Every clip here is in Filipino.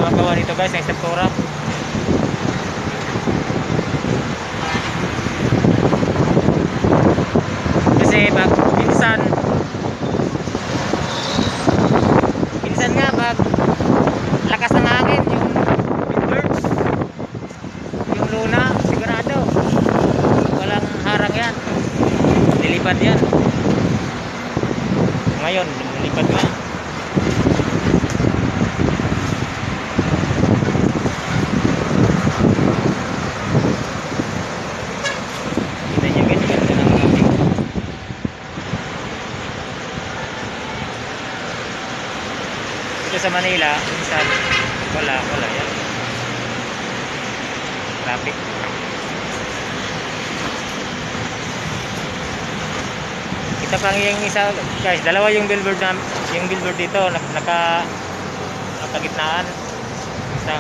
gumagawa dito guys ng struktura. Kasi pag minsan nga pag lakas ng hangin, yung windbirds, yung luna, sigurado walang harang yan, nilipad yan. Ngayon nilipad na. Kita nyo guys, ganda ng mga view. Dito sa Manila minsan wala yan, traffic. Kita pang yung isa guys, dalawa yung billboard na, yung billboard dito nakagitnaan isa,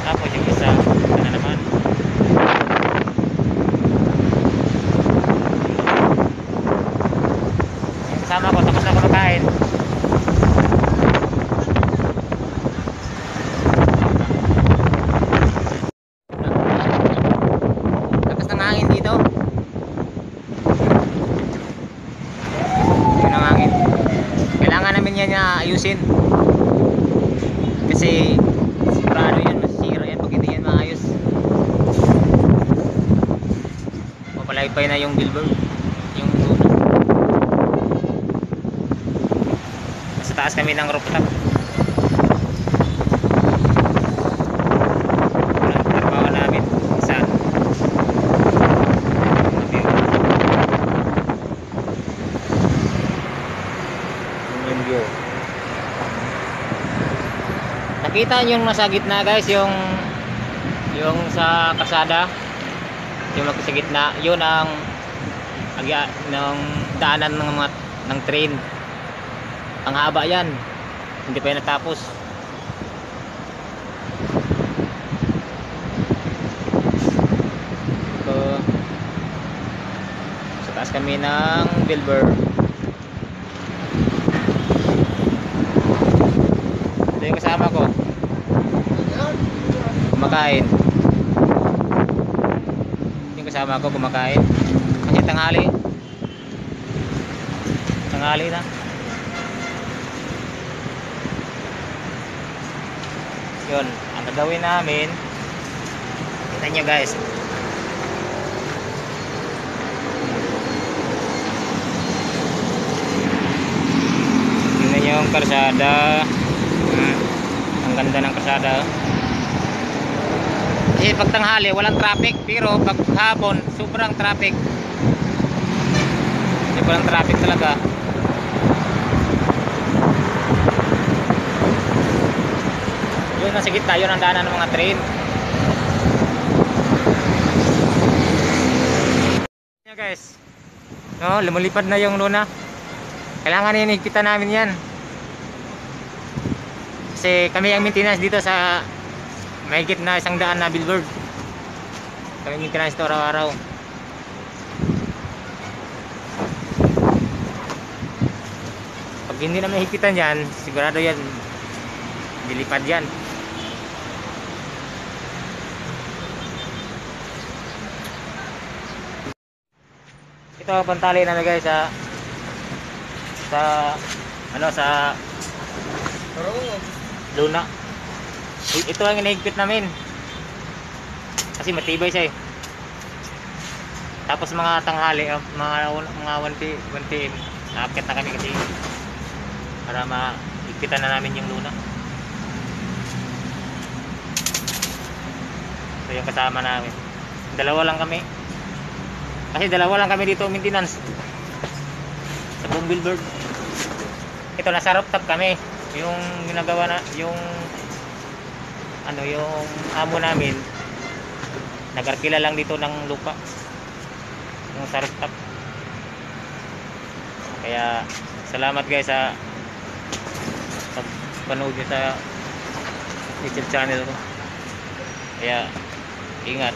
tapos yung isa na naman. Yung kasama ko tapos na kumakain. Lakas ng hangin dito. Namin yan na ayusin kasi sigurado yan masisira yan pag hindi yan maayos. Mapalaypay na yung billboard, yung nasa taas kami ng rooftop. Trabaho namin isa view. Nakita nyo yung nasa gitna guys, yung sa kalsada, yung sa gitna, yun ang ng daanan ng train. Ang haba yan, hindi pa yan natapos. So, sa taas kami ng billboard. Yung kasama ko kumakain, yung kasama ko kumakain kasi tanghali na. Yun ang gagawin namin, kita nyo guys. Tingnan nyo yung kalsada. Ang ganda ng kalsada. Kasi pag tanghali walang traffic, pero pag hapon sobrang traffic. Sobrang traffic talaga. Yun nasa gitna, yun ang daanan ng mga train. Yan guys, no, lumilipad na yung luna. Kailangan hinihigpitan namin yan. Kasi kami ang maintenance dito sa mahigit na 100 na billboard. Kami maintenance ito araw-araw. Pag hindi na mahigpitan yan, sigurado yan dilipad yan. Ito pantali namin guys sa luna. Ito ang inahigpit namin kasi matibay siya eh. Tapos mga tanghali, mga 1 PM naakit na kami kasi para mahigpitan na namin yung luna. So yung kasama namin, dalawa lang kami kasi dalawa lang kami dito maintenance sa buong billboard. Ito nasa rooftop kami. Yung ginagawa na yung amo namin nag-arkila lang dito ng lupa yung sa rooftop. Kaya salamat guys sa panood nyo sa YouTube channel ko. Kaya ingat.